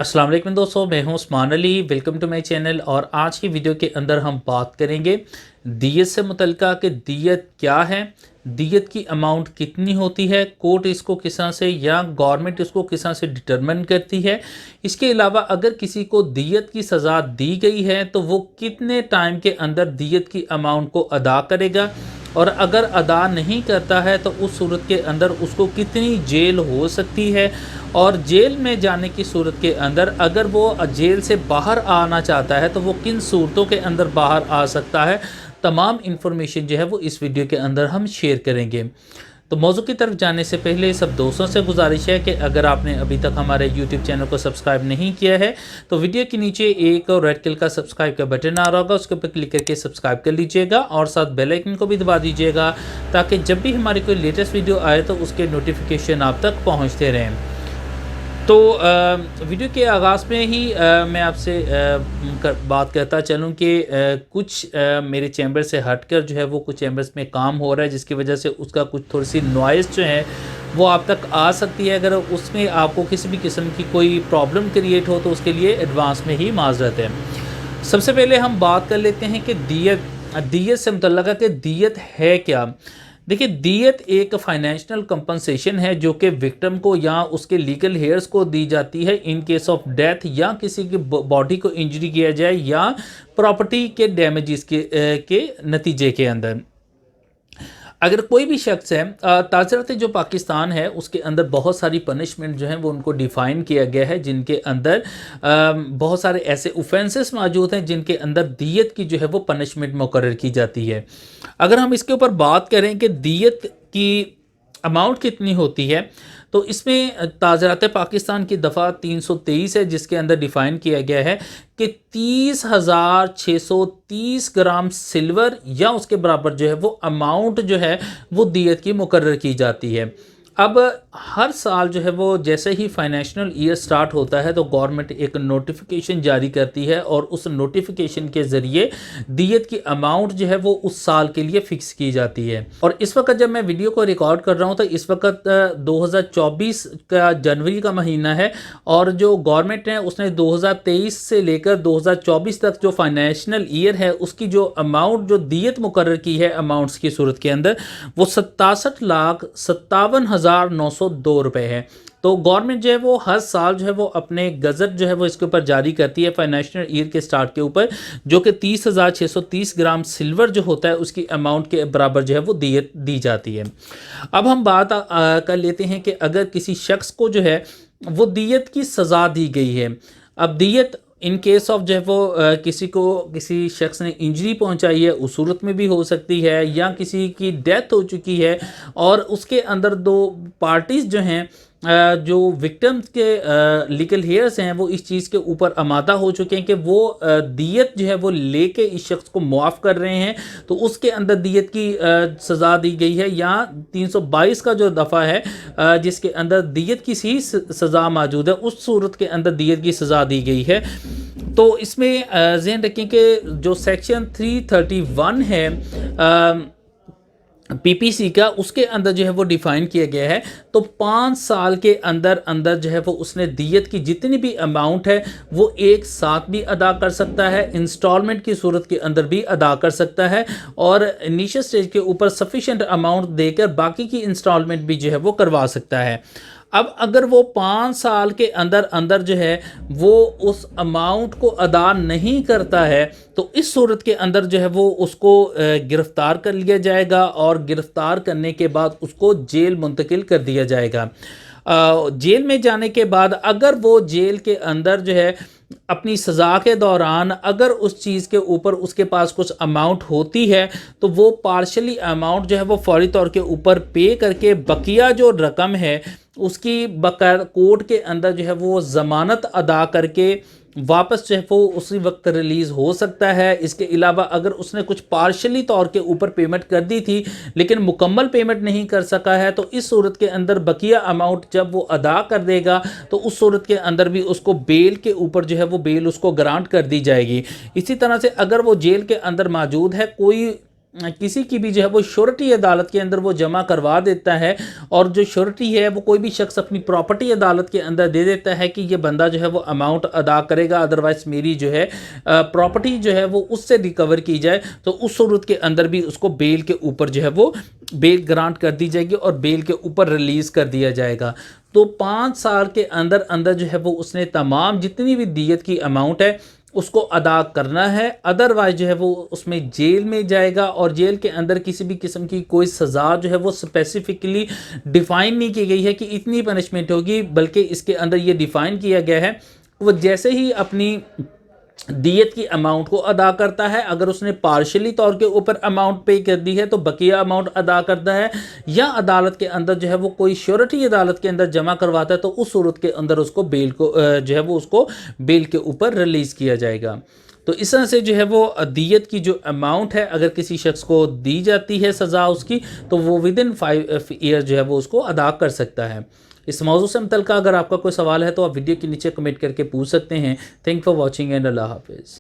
अस्सलाम वालेकुम दोस्तों, मैं हूं Usman Ali. Welcome to my channel. और आज की वीडियो के अंदर हम बात करेंगे दियत से मुतल्लिका कि दियत क्या है, दियत की अमाउंट कितनी होती है, कोर्ट इसको किस तरह से या गवर्नमेंट इसको किस तरह से डिटरमिन करती है। इसके अलावा अगर किसी को दियत की सज़ा दी गई है तो वो कितने टाइम के अंदर दियत की अमाउंट को अदा करेगा, और अगर अदा नहीं करता है तो उस सूरत के अंदर उसको कितनी जेल हो सकती है, और जेल में जाने की सूरत के अंदर अगर वो जेल से बाहर आना चाहता है तो वो किन सूरतों के अंदर बाहर आ सकता है। तमाम इन्फॉर्मेशन जो है वो इस वीडियो के अंदर हम शेयर करेंगे। तो मौजू की तरफ जाने से पहले सब दोस्तों से गुजारिश है कि अगर आपने अभी तक हमारे YouTube चैनल को सब्सक्राइब नहीं किया है तो वीडियो के नीचे एक रेड कलर का सब्सक्राइब का बटन आ रहा होगा, उसके ऊपर क्लिक करके सब्सक्राइब कर लीजिएगा और साथ बेल आइकन को भी दबा दीजिएगा ताकि जब भी हमारी कोई लेटेस्ट वीडियो आए तो उसके नोटिफिकेशन आप तक पहुँचते रहें। तो वीडियो के आगाज़ में ही मैं आपसे बात करता चलूँ कि कुछ मेरे चैम्बर से हटकर जो है वो कुछ चैम्बर्स में काम हो रहा है, जिसकी वजह से उसका कुछ थोड़ी सी नॉइज़ जो है वो आप तक आ सकती है। अगर उसमें आपको किसी भी किस्म की कोई प्रॉब्लम क्रिएट हो तो उसके लिए एडवांस में ही माजरत है। सबसे पहले हम बात कर लेते हैं कि दियत से मुतल्लिक़ कि दियत है क्या। देखिए, दियत एक फाइनेंशियल कंपनसेशन है जो कि विक्टिम को या उसके लीगल हेयर्स को दी जाती है इन केस ऑफ डेथ, या किसी की बॉडी को इंजरी किया जाए या प्रॉपर्टी के डैमेजेस के नतीजे के अंदर। अगर कोई भी शख्स है, ताज़रत जो पाकिस्तान है उसके अंदर बहुत सारी पनिशमेंट जो हैं वो उनको डिफ़ाइन किया गया है, जिनके अंदर बहुत सारे ऐसे ऑफेंसेस मौजूद हैं जिनके अंदर दियत की जो है वो पनिशमेंट मुकर्रर की जाती है। अगर हम इसके ऊपर बात करें कि दियत की अमाउंट कितनी होती है तो इसमें ताज़रात पाकिस्तान की दफ़ा 323 है, जिसके अंदर डिफ़ाइन किया गया है कि 30,630 ग्राम सिल्वर या उसके बराबर जो है वो अमाउंट जो है वो दियत की मुकर्रर की जाती है। अब हर साल जो है वो जैसे ही फाइनेंशियल ईयर स्टार्ट होता है तो गवर्नमेंट एक नोटिफिकेशन जारी करती है और उस नोटिफिकेशन के ज़रिए दियत की अमाउंट जो है वो उस साल के लिए फ़िक्स की जाती है। और इस वक्त जब मैं वीडियो को रिकॉर्ड कर रहा हूँ तो इस वक्त 2024 का जनवरी का महीना है, और जो गवर्नमेंट है उसने 2023 से लेकर 2024 तक जो फाइनेंशियल ईयर है उसकी जो अमाउंट जो दियत मुकर्रर की है अमाउंट्स की सूरत के अंदर वो 67,57,902 रुपये है। तो गवर्नमेंट जो है वो हर साल जो है वो अपने गज़ट जो है वो इसके ऊपर जारी करती है फाइनेंशियल ईयर के स्टार्ट के ऊपर, जो कि 30,630 ग्राम सिल्वर जो होता है उसकी अमाउंट के बराबर जो है वो दियत दी जाती है। अब हम बात कर लेते हैं कि अगर किसी शख्स को जो है वो दियत की सज़ा दी गई है। अब दियत इन केस ऑफ जो है वो किसी को किसी शख्स ने इंजरी पहुंचाई है उस सूरत में भी हो सकती है, या किसी की डेथ हो चुकी है और उसके अंदर दो पार्टीज़ जो हैं जो विक्टिम्स के लीगल हेयर्स हैं वो इस चीज़ के ऊपर आमादा हो चुके हैं कि वो दियत जो है वो लेके इस शख्स को मुआफ़ कर रहे हैं, तो उसके अंदर दियत की सज़ा दी गई है। या 322 का जो दफ़ा है जिसके अंदर दियत की सी सज़ा मौजूद है, उस सूरत के अंदर दियत की सज़ा दी गई है। तो इसमें ज़हन रखें कि जो सेक्शन 331 है पीपीसी का, उसके अंदर जो है वो डिफ़ाइन किया गया है। तो 5 साल के अंदर अंदर जो है वो उसने दियत की जितनी भी अमाउंट है वो एक साथ भी अदा कर सकता है, इंस्टॉलमेंट की सूरत के अंदर भी अदा कर सकता है, और इनिशियल स्टेज के ऊपर सफिशेंट अमाउंट देकर बाकी की इंस्टॉलमेंट भी जो है वो करवा सकता है। अब अगर वो 5 साल के अंदर अंदर जो है वो उस अमाउंट को अदा नहीं करता है तो इस सूरत के अंदर जो है वो उसको गिरफ़्तार कर लिया जाएगा, और गिरफ़्तार करने के बाद उसको जेल मुंतकिल कर दिया जाएगा। जेल में जाने के बाद अगर वो जेल के अंदर जो है अपनी सज़ा के दौरान अगर उस चीज़ के ऊपर उसके पास कुछ अमाउंट होती है तो वो पार्शली अमाउंट जो है वो फौरी तौर के ऊपर पे करके बकिया जो रकम है उसकी बकायदा कोर्ट के अंदर जो है वो ज़मानत अदा करके वापस जो है वो उसी वक्त रिलीज़ हो सकता है। इसके अलावा अगर उसने कुछ पार्शली तौर के ऊपर पेमेंट कर दी थी लेकिन मुकम्मल पेमेंट नहीं कर सका है तो इस सूरत के अंदर बकिया अमाउंट जब वो अदा कर देगा तो उस सूरत के अंदर भी उसको बेल के ऊपर जो है वो बेल उसको ग्रांट कर दी जाएगी। इसी तरह से अगर वो जेल के अंदर मौजूद है, कोई किसी की भी जो है वो श्योरिटी अदालत के अंदर वो जमा करवा देता है, और जो श्योरिटी है वो कोई भी शख्स अपनी प्रॉपर्टी अदालत के अंदर दे देता है कि ये बंदा जो है वो अमाउंट अदा करेगा, अदरवाइज मेरी जो है प्रॉपर्टी जो है वो उससे रिकवर की जाए, तो उस सूरत के अंदर भी उसको बेल के ऊपर जो है वो बेल ग्रांट कर दी जाएगी और बेल के ऊपर रिलीज़ कर दिया जाएगा। तो 5 साल के अंदर अंदर जो है वो उसने तमाम जितनी भी दियत की अमाउंट है उसको अदा करना है, अदरवाइज जो है वो उसमें जेल में जाएगा, और जेल के अंदर किसी भी किस्म की कोई सज़ा जो है वो स्पेसिफिकली डिफ़ाइन नहीं की गई है कि इतनी पनिशमेंट होगी, बल्कि इसके अंदर ये डिफ़ाइन किया गया है वो जैसे ही अपनी दियत की अमाउंट को अदा करता है, अगर उसने पार्शली तौर के ऊपर अमाउंट पे कर दी है तो बकिया अमाउंट अदा करता है, या अदालत के अंदर जो है वो कोई श्योरिटी अदालत के अंदर जमा करवाता है तो उस सूरत के अंदर उसको बेल को जो है वो उसको बेल के ऊपर रिलीज़ किया जाएगा। तो इस तरह से जो है वो दियत की जो अमाउंट है अगर किसी शख्स को दी जाती है सज़ा उसकी, तो वो विद इन 5 ईयर जो है वो उसको अदा कर सकता है। इस मौजू से मुतल्लिक़ अगर आपका कोई सवाल है तो आप वीडियो के नीचे कमेंट करके पूछ सकते हैं। थैंक फॉर वॉचिंग एंड अल्लाह हाफिज़।